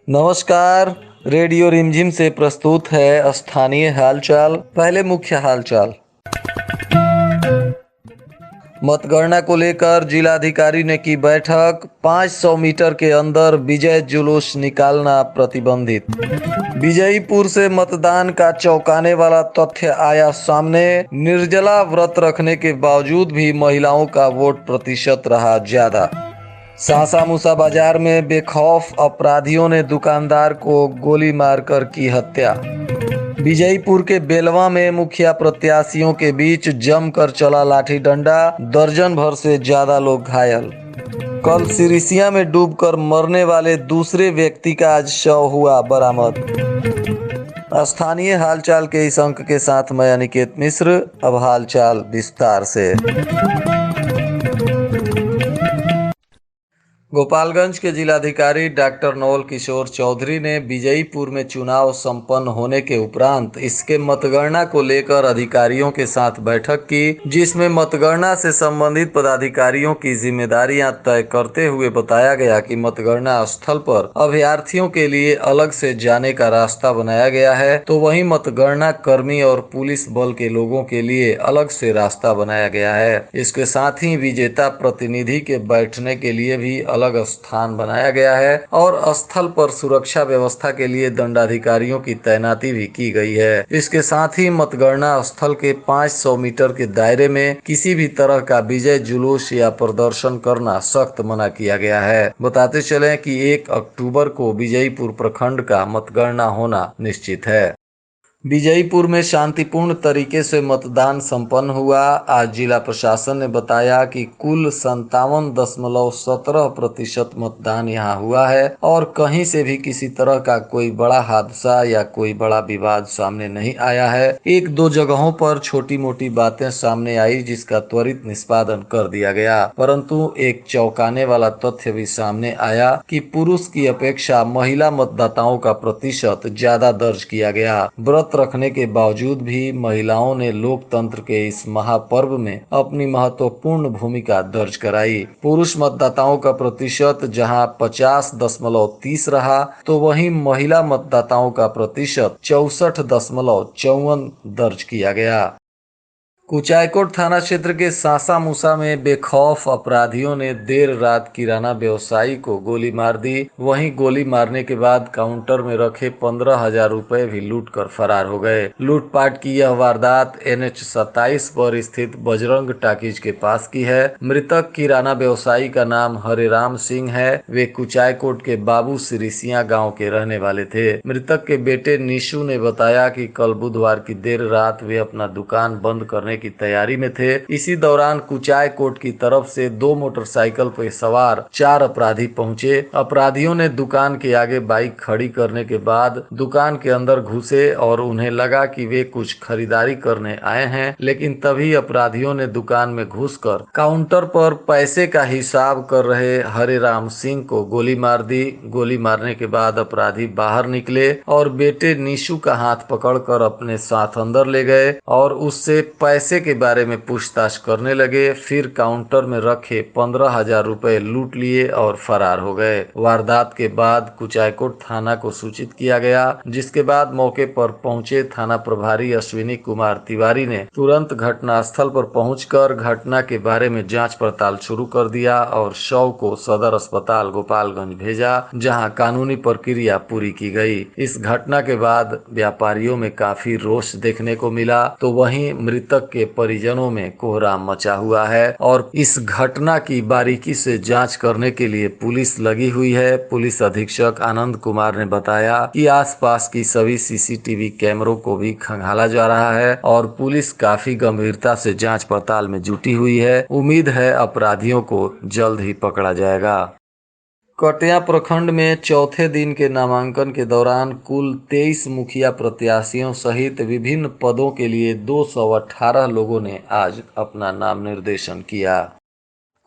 नमस्कार। रेडियो रिमझिम से प्रस्तुत है स्थानीय हालचाल। पहले मुख्य हालचाल। मतगणना को लेकर जिलाधिकारी ने की बैठक। 500 मीटर के अंदर विजय जुलूस निकालना प्रतिबंधित। विजयीपुर से मतदान का चौंकाने वाला तथ्य आया सामने। निर्जला व्रत रखने के बावजूद भी महिलाओं का वोट प्रतिशत रहा ज्यादा। सासा मूसा बाजार में बेखौफ अपराधियों ने दुकानदार को गोली मारकर की हत्या। विजयीपुर के बेलवा में मुखिया प्रत्याशियों के बीच जमकर चला लाठी डंडा। दर्जन भर से ज्यादा लोग घायल। कल सिरिसिया में डूबकर मरने वाले दूसरे व्यक्ति का आज शव हुआ बरामद। स्थानीय हालचाल के इस अंक के साथ मैं अनिकेत मिश्र। अब हालचाल विस्तार से। गोपालगंज के जिलाधिकारी डॉक्टर नवल किशोर चौधरी ने विजयीपुर में चुनाव संपन्न होने के उपरांत इसके मतगणना को लेकर अधिकारियों के साथ बैठक की, जिसमें मतगणना से संबंधित पदाधिकारियों की जिम्मेदारियां तय करते हुए बताया गया कि मतगणना स्थल पर अभ्यर्थियों के लिए अलग से जाने का रास्ता बनाया गया है, तो वहीं मतगणना कर्मी और पुलिस बल के लोगों के लिए अलग से रास्ता बनाया गया है। इसके साथ ही विजेता प्रतिनिधि के बैठने के लिए भी अलग स्थान बनाया गया है और स्थल पर सुरक्षा व्यवस्था के लिए दंडाधिकारियों की तैनाती भी की गई है। इसके साथ ही मतगणना स्थल के 500 मीटर के दायरे में किसी भी तरह का विजय जुलूस या प्रदर्शन करना सख्त मना किया गया है। बताते चले कि 1 अक्टूबर को विजयीपुर प्रखंड का मतगणना होना निश्चित है। विजयीपुर में शांतिपूर्ण तरीके से मतदान संपन्न हुआ। आज जिला प्रशासन ने बताया कि कुल 57.17% मतदान यहां हुआ है और कहीं से भी किसी तरह का कोई बड़ा हादसा या कोई बड़ा विवाद सामने नहीं आया है। 1-2 जगहों पर छोटी मोटी बातें सामने आई, जिसका त्वरित निष्पादन कर दिया गया, परंतु एक चौंकाने वाला तथ्य भी सामने आया कि पुरुष की अपेक्षा महिला मतदाताओं का प्रतिशत ज्यादा दर्ज किया गया। व्रत रखने के बावजूद भी महिलाओं ने लोकतंत्र के इस महापर्व में अपनी महत्वपूर्ण भूमिका दर्ज कराई। पुरुष मतदाताओं का प्रतिशत जहां 50.30 रहा, तो वहीं महिला मतदाताओं का प्रतिशत 64.54 दर्ज किया गया। कुचायकोट थाना क्षेत्र के सासा मूसा में बेखौफ अपराधियों ने देर रात किराना व्यवसायी को गोली मार दी। वहीं गोली मारने के बाद काउंटर में रखे 15,000 रुपए भी लूट कर फरार हो गए। लूटपाट की यह वारदात NH 27 पर स्थित बजरंग टाकीज के पास की है। मृतक किराना व्यवसायी का नाम हरेराम सिंह है। वे कुचायकोट के बाबू सिरिसिया गाँव के रहने वाले थे। मृतक के बेटे निशु ने बताया कि कल बुधवार की देर रात वे अपना दुकान बंद करने की तैयारी में थे। इसी दौरान कुचायकोट की तरफ से 2 मोटरसाइकिल पर सवार 4 अपराधी पहुंचे। अपराधियों ने दुकान के आगे बाइक खड़ी करने के बाद दुकान के अंदर घुसे और उन्हें लगा कि वे कुछ खरीदारी करने आए हैं, लेकिन तभी अपराधियों ने दुकान में घुसकर काउंटर पर पैसे का हिसाब कर रहे हरेराम सिंह को गोली मार दी। गोली मारने के बाद अपराधी बाहर निकले और बेटे निशु का हाथ पकड़कर अपने साथ अंदर ले गए और उससे पैसे के बारे में पूछताछ करने लगे। फिर काउंटर में रखे 15,000 रुपए लूट लिए और फरार हो गए। वारदात के बाद कुचायकोट थाना को सूचित किया गया, जिसके बाद मौके पर पहुंचे थाना प्रभारी अश्विनी कुमार तिवारी ने तुरंत घटना स्थल पर पहुंचकर घटना के बारे में जांच पड़ताल शुरू कर दिया और शव को सदर अस्पताल गोपालगंज भेजा, जहां कानूनी प्रक्रिया पूरी की गई। इस घटना के बाद व्यापारियों में काफी रोष देखने को मिला, तो वहीं मृतक के परिजनों में कोहराम मचा हुआ है और इस घटना की बारीकी से जांच करने के लिए पुलिस लगी हुई है। पुलिस अधीक्षक आनंद कुमार ने बताया कि आसपास की सभी CCTV कैमरों को भी खंगाला जा रहा है और पुलिस काफी गंभीरता से जांच पड़ताल में जुटी हुई है। उम्मीद है अपराधियों को जल्द ही पकड़ा जाएगा। कटिया प्रखंड में चौथे दिन के नामांकन के दौरान कुल 23 मुखिया प्रत्याशियों सहित विभिन्न पदों के लिए 218 लोगों ने आज अपना नाम निर्देशन किया।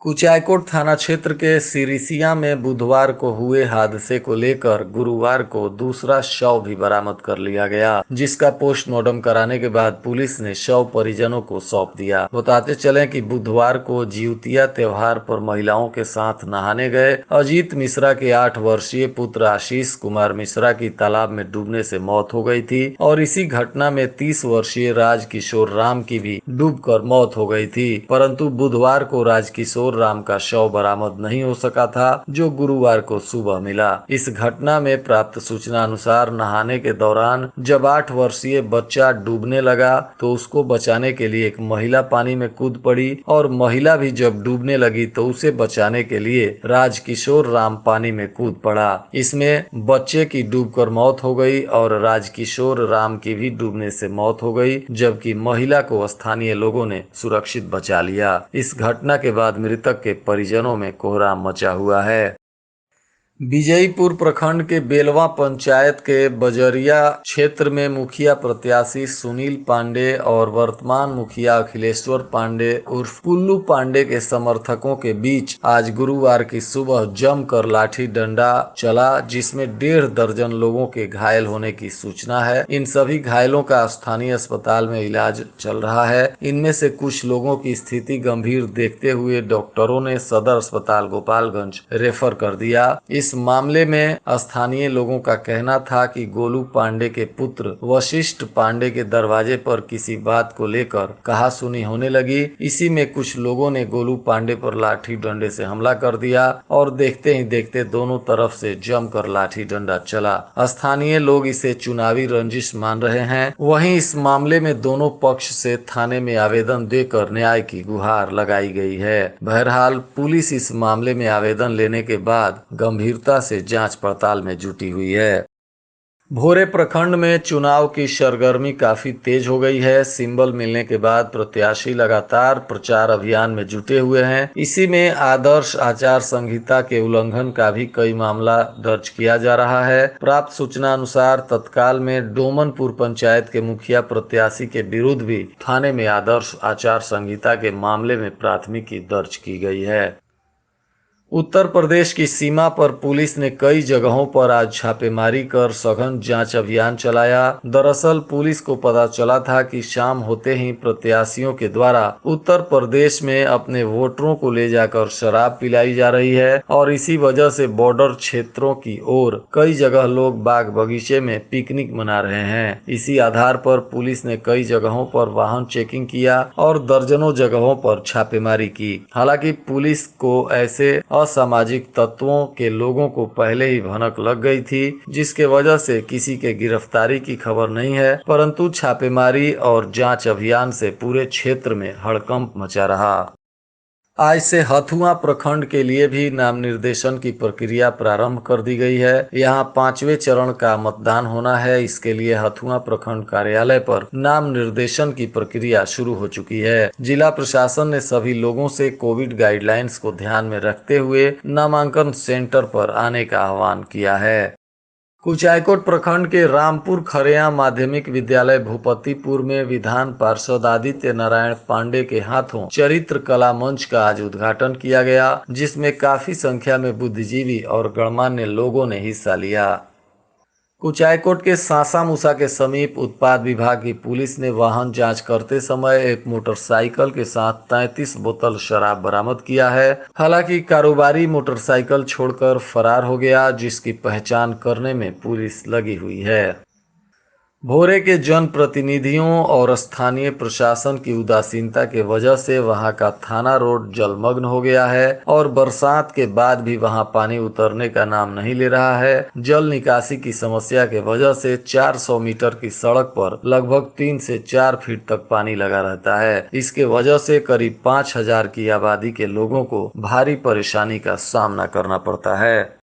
कुचायकोट थाना क्षेत्र के सिरिसिया में बुधवार को हुए हादसे को लेकर गुरुवार को दूसरा शव भी बरामद कर लिया गया, जिसका पोस्टमार्टम कराने के बाद पुलिस ने शव परिजनों को सौंप दिया। बताते चले कि बुधवार को जिउतिया त्योहार पर महिलाओं के साथ नहाने गए अजीत मिश्रा के 8 वर्षीय पुत्र आशीष कुमार मिश्रा की तालाब में डूबने से मौत हो गई थी और इसी घटना में 30 वर्षीय राजकिशोर राम की भी डूबकर मौत हो गई थी, परंतु बुधवार को राजकिशोर राम का शव बरामद नहीं हो सका था, जो गुरुवार को सुबह मिला। इस घटना में प्राप्त सूचना अनुसार नहाने के दौरान जब 8 वर्षीय बच्चा डूबने लगा तो उसको बचाने के लिए एक महिला पानी में कूद पड़ी और महिला भी जब डूबने लगी तो उसे बचाने के लिए राजकिशोर राम पानी में कूद पड़ा। इसमें बच्चे की डूबकर मौत हो गई और राजकिशोर राम की भी डूबने से मौत हो गई, जबकि महिला को स्थानीय लोगों ने सुरक्षित बचा लिया। इस घटना के बाद मृतक के परिजनों में कोहराम मचा हुआ है। विजयपुर प्रखंड के बेलवा पंचायत के बजरिया क्षेत्र में मुखिया प्रत्याशी सुनील पांडे और वर्तमान मुखिया अखिलेश्वर पांडे उर्फ पुल्लू पांडे के समर्थकों के बीच आज गुरुवार की सुबह जमकर लाठी डंडा चला, जिसमें 1.5 दर्जन लोगों के घायल होने की सूचना है। इन सभी घायलों का स्थानीय अस्पताल में इलाज चल रहा है। इनमें से कुछ लोगों की स्थिति गंभीर देखते हुए डॉक्टरों ने सदर अस्पताल गोपालगंज रेफर कर दिया। इस मामले में स्थानीय लोगों का कहना था कि गोलू पांडे के पुत्र वशिष्ठ पांडे के दरवाजे पर किसी बात को लेकर कहासुनी होने लगी। इसी में कुछ लोगों ने गोलू पांडे पर लाठी डंडे से हमला कर दिया और देखते ही देखते दोनों तरफ से जमकर लाठी डंडा चला। स्थानीय लोग इसे चुनावी रंजिश मान रहे हैं। वहीं इस मामले में दोनों पक्ष से थाने में आवेदन देकर न्याय की गुहार लगाई गई है। बहरहाल पुलिस इस मामले में आवेदन लेने के बाद गंभीर से जांच पड़ताल में जुटी हुई है। भोरे प्रखंड में चुनाव की सरगर्मी काफी तेज हो गई है। सिंबल मिलने के बाद प्रत्याशी लगातार प्रचार अभियान में जुटे हुए हैं। इसी में आदर्श आचार संहिता के उल्लंघन का भी कई मामला दर्ज किया जा रहा है। प्राप्त सूचना अनुसार तत्काल में डोमनपुर पंचायत के मुखिया प्रत्याशी के विरुद्ध भी थाने में आदर्श आचार संहिता के मामले में प्राथमिकी दर्ज की गई है। उत्तर प्रदेश की सीमा पर पुलिस ने कई जगहों पर आज छापेमारी कर सघन जांच अभियान चलाया। दरअसल पुलिस को पता चला था कि शाम होते ही प्रत्याशियों के द्वारा उत्तर प्रदेश में अपने वोटरों को ले जाकर शराब पिलाई जा रही है और इसी वजह से बॉर्डर क्षेत्रों की ओर कई जगह लोग बाग बगीचे में पिकनिक मना रहे हैं। इसी आधार पर पुलिस ने कई जगहों पर वाहन चेकिंग किया और दर्जनों जगहों पर छापेमारी की। हालांकि पुलिस को ऐसे असामाजिक तत्वों के लोगों को पहले ही भनक लग गई थी, जिसके वजह से किसी के गिरफ्तारी की खबर नहीं है, परंतु छापेमारी और जांच अभियान से पूरे क्षेत्र में हड़कंप मचा रहा। आज से हथुआ प्रखंड के लिए भी नाम निर्देशन की प्रक्रिया प्रारंभ कर दी गई है। यहाँ 5वें चरण का मतदान होना है। इसके लिए हथुआ प्रखंड कार्यालय पर नाम निर्देशन की प्रक्रिया शुरू हो चुकी है। जिला प्रशासन ने सभी लोगों से कोविड गाइडलाइंस को ध्यान में रखते हुए नामांकन सेंटर पर आने का आह्वान किया है। कुचायकोट प्रखंड के रामपुर खरेया माध्यमिक विद्यालय भूपतिपुर में विधान पार्षद आदित्य नारायण पांडे के हाथों चरित्र कला मंच का आज उद्घाटन किया गया, जिसमें काफी संख्या में बुद्धिजीवी और गणमान्य लोगों ने हिस्सा लिया। कुचायकोट के सासा मूसा के समीप उत्पाद विभाग की पुलिस ने वाहन जांच करते समय एक मोटरसाइकिल के साथ 33 बोतल शराब बरामद किया है। हालांकि कारोबारी मोटरसाइकिल छोड़कर फरार हो गया, जिसकी पहचान करने में पुलिस लगी हुई है। भोरे के जनप्रतिनिधियों और स्थानीय प्रशासन की उदासीनता के वजह से वहां का थाना रोड जलमग्न हो गया है और बरसात के बाद भी वहां पानी उतरने का नाम नहीं ले रहा है। जल निकासी की समस्या के वजह से 400 मीटर की सड़क पर लगभग 3 से 4 फीट तक पानी लगा रहता है। इसके वजह से करीब 5000 की आबादी के लोगों को भारी परेशानी का सामना करना पड़ता है।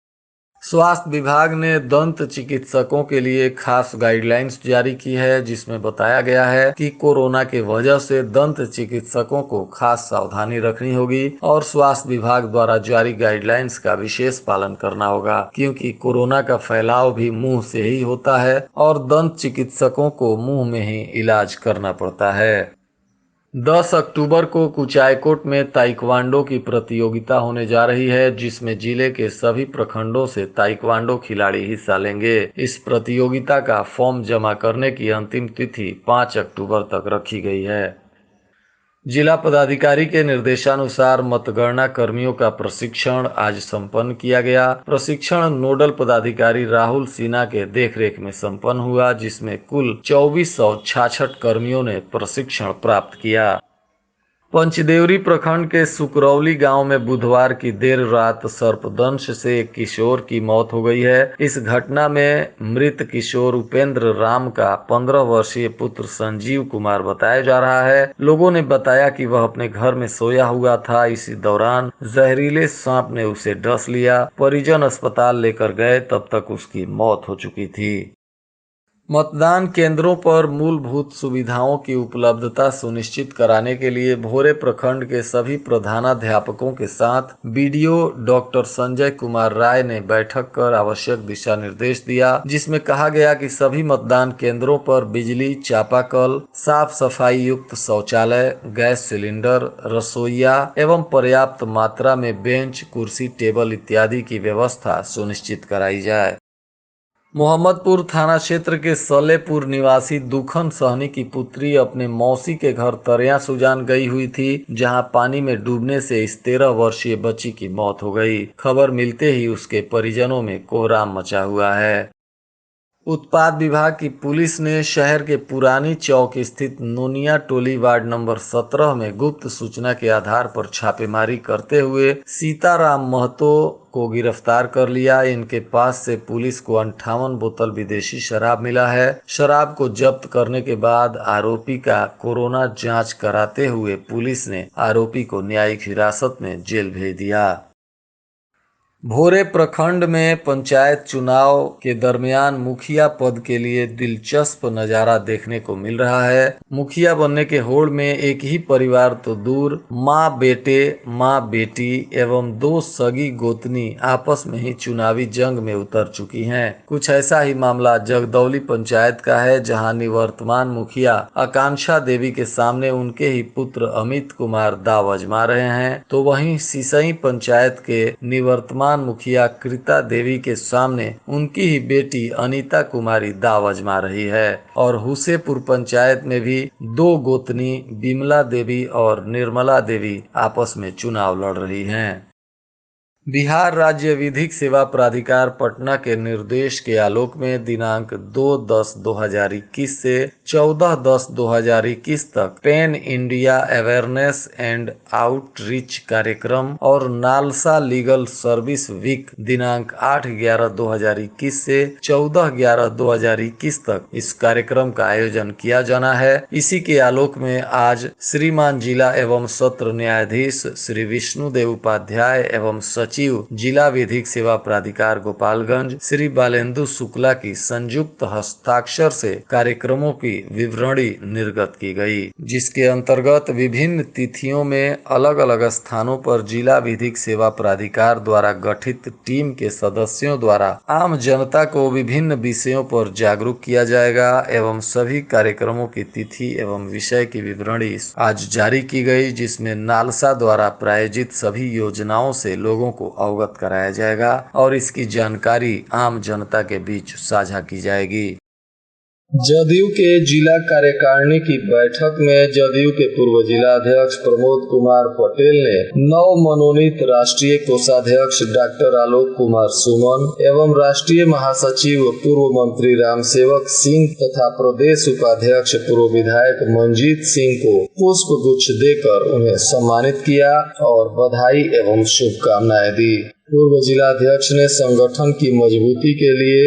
स्वास्थ्य विभाग ने दंत चिकित्सकों के लिए खास गाइडलाइंस जारी की है, जिसमें बताया गया है कि कोरोना के वजह से दंत चिकित्सकों को खास सावधानी रखनी होगी और स्वास्थ्य विभाग द्वारा जारी गाइडलाइंस का विशेष पालन करना होगा, क्योंकि कोरोना का फैलाव भी मुंह से ही होता है और दंत चिकित्सकों को मुंह में ही इलाज करना पड़ता है। 10 अक्टूबर को कुचायकोट में ताइक्वांडो की प्रतियोगिता होने जा रही है, जिसमें जिले के सभी प्रखंडों से ताइक्वांडो खिलाड़ी हिस्सा लेंगे। इस प्रतियोगिता का फॉर्म जमा करने की अंतिम तिथि 5 अक्टूबर तक रखी गई है। जिला पदाधिकारी के निर्देशानुसार मतगणना कर्मियों का प्रशिक्षण आज संपन्न किया गया। प्रशिक्षण नोडल पदाधिकारी राहुल सिन्हा के देखरेख में संपन्न हुआ, जिसमें कुल 2466 कर्मियों ने प्रशिक्षण प्राप्त किया। पंचदेवरी प्रखंड के सुकरौली गांव में बुधवार की देर रात सर्पदंश से एक किशोर की मौत हो गई है। इस घटना में मृत किशोर उपेंद्र राम का 15 वर्षीय पुत्र संजीव कुमार बताया जा रहा है। लोगों ने बताया कि वह अपने घर में सोया हुआ था। इसी दौरान जहरीले सांप ने उसे डस लिया। परिजन अस्पताल लेकर गए, तब तक उसकी मौत हो चुकी थी। मतदान केंद्रों पर मूलभूत सुविधाओं की उपलब्धता सुनिश्चित कराने के लिए भोरे प्रखंड के सभी प्रधानाध्यापकों के साथ बीडीओ डॉक्टर संजय कुमार राय ने बैठक कर आवश्यक दिशा निर्देश दिया, जिसमें कहा गया कि सभी मतदान केंद्रों पर बिजली, चापाकल, साफ सफाई युक्त शौचालय, गैस सिलेंडर, रसोइया एवं पर्याप्त मात्रा में बेंच, कुर्सी, टेबल इत्यादि की व्यवस्था सुनिश्चित कराई जाए। मोहम्मदपुर थाना क्षेत्र के सलेपुर निवासी दुखन सहनी की पुत्री अपने मौसी के घर तरिया सुजान गई हुई थी, जहां पानी में डूबने से इस 13 वर्षीय बच्ची की मौत हो गई। खबर मिलते ही उसके परिजनों में कोहराम मचा हुआ है। उत्पाद विभाग की पुलिस ने शहर के पुरानी चौक स्थित नोनिया टोली वार्ड नंबर 17 में गुप्त सूचना के आधार पर छापेमारी करते हुए सीताराम महतो को गिरफ्तार कर लिया। इनके पास से पुलिस को 58 बोतल विदेशी शराब मिला है। शराब को जब्त करने के बाद आरोपी का कोरोना जांच कराते हुए पुलिस ने आरोपी को न्यायिक हिरासत में जेल भेज दिया। भोरे प्रखंड में पंचायत चुनाव के दरमियान मुखिया पद के लिए दिलचस्प नजारा देखने को मिल रहा है। मुखिया बनने के होड़ में एक ही परिवार तो दूर, माँ बेटे, माँ बेटी एवं 2 सगी गोतनी आपस में ही चुनावी जंग में उतर चुकी हैं। कुछ ऐसा ही मामला जगदौली पंचायत का है, जहां निवर्तमान मुखिया आकांक्षा देवी के सामने उनके ही पुत्र अमित कुमार दाव आजमा रहे हैं, तो वहीं सिसई पंचायत के निवर्तमान मुखिया कृता देवी के सामने उनकी ही बेटी अनीता कुमारी दाव आजमा रही है। और हुसेपुर पंचायत में भी 2 गोतनी बिमला देवी और निर्मला देवी आपस में चुनाव लड़ रही हैं। बिहार राज्य विधिक सेवा प्राधिकार पटना के निर्देश के आलोक में दिनांक 2/10/2021 से 14/10/2021 तक pen India awareness and outreach कार्यक्रम और नालसा लीगल सर्विस वीक दिनांक 8/11/2021 से 14/11/2021 तक इस कार्यक्रम का आयोजन किया जाना है। इसी के आलोक में आज श्रीमान जिला एवं सत्र न्यायाधीश श्री विष्णुदेव उपाध्याय एवं सचिव जिला विधिक सेवा प्राधिकार गोपालगंज श्री बालेंदु शुक्ला की संयुक्त हस्ताक्षर से कार्यक्रमों की विवरणी निर्गत की गई, जिसके अंतर्गत विभिन्न तिथियों में अलग अलग स्थानों पर जिला विधिक सेवा प्राधिकार द्वारा गठित टीम के सदस्यों द्वारा आम जनता को विभिन्न विषयों पर जागरूक किया जाएगा एवं सभी कार्यक्रमों की तिथि एवं विषय की विवरणी आज जारी की गई, जिसमें नालसा द्वारा प्रायोजित सभी योजनाओं से लोगों को अवगत कराया जाएगा और इसकी जानकारी आम जनता के बीच साझा की जाएगी। जदयू के जिला कार्यकारिणी की बैठक में जदयू के पूर्व जिलाध्यक्ष प्रमोद कुमार पटेल ने नव मनोनीत राष्ट्रीय कोषाध्यक्ष डॉक्टर आलोक कुमार सुमन एवं राष्ट्रीय महासचिव पूर्व मंत्री रामसेवक सिंह तथा प्रदेश उपाध्यक्ष पूर्व विधायक मंजीत सिंह को पुष्प गुच्छ देकर उन्हें सम्मानित किया और बधाई एवं शुभकामनाएं दी। पूर्व जिलाध्यक्ष ने संगठन की मजबूती के लिए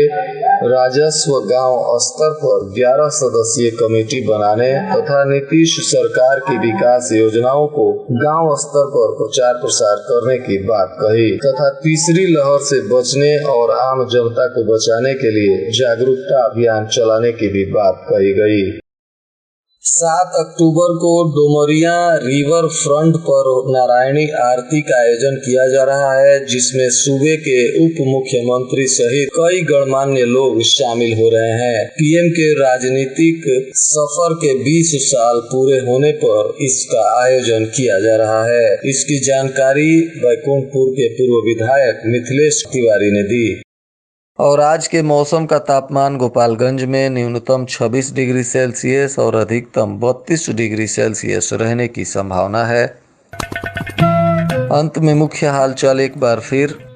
राजस्व गांव स्तर पर 11 सदस्यीय कमेटी बनाने तथा नीतीश सरकार की विकास योजनाओं को गांव स्तर पर प्रचार प्रसार करने की बात कही तथा तीसरी लहर से बचने और आम जनता को बचाने के लिए जागरूकता अभियान चलाने की भी बात कही गई। 7 अक्टूबर को डोमरिया रिवर फ्रंट पर नारायणी आरती का आयोजन किया जा रहा है, जिसमें सूबे के उप मुख्यमंत्री सहित कई गणमान्य लोग शामिल हो रहे हैं। पीएम के राजनीतिक सफर के 20 साल पूरे होने पर इसका आयोजन किया जा रहा है। इसकी जानकारी बैकुंठपुर के पूर्व विधायक मिथिलेश तिवारी ने दी। और आज के मौसम का तापमान गोपालगंज में न्यूनतम 26 डिग्री सेल्सियस और अधिकतम 32 डिग्री सेल्सियस रहने की संभावना है। अंत में मुख्य हालचाल एक बार फिर।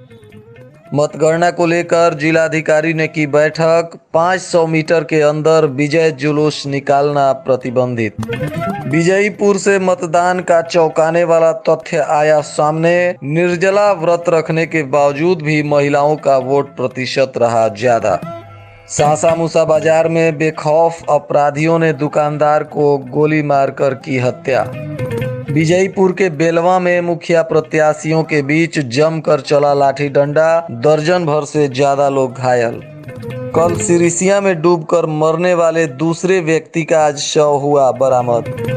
मतगणना को लेकर जिलाधिकारी ने की बैठक। 500 मीटर के अंदर विजय जुलूस निकालना प्रतिबंधित। विजयीपुर से मतदान का चौंकाने वाला तथ्य आया सामने। निर्जला व्रत रखने के बावजूद भी महिलाओं का वोट प्रतिशत रहा ज्यादा। सासा मूसा बाजार में बेखौफ अपराधियों ने दुकानदार को गोली मारकर की हत्या। विजयीपुर के बेलवा में मुखिया प्रत्याशियों के बीच जमकर चला लाठी डंडा, दर्जन भर से ज्यादा लोग घायल। कल सिरिसिया में डूबकर मरने वाले दूसरे व्यक्ति का आज शव हुआ बरामद।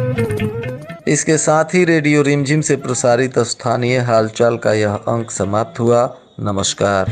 इसके साथ ही रेडियो रिमझिम से प्रसारित स्थानीय हालचाल का यह अंक समाप्त हुआ। नमस्कार।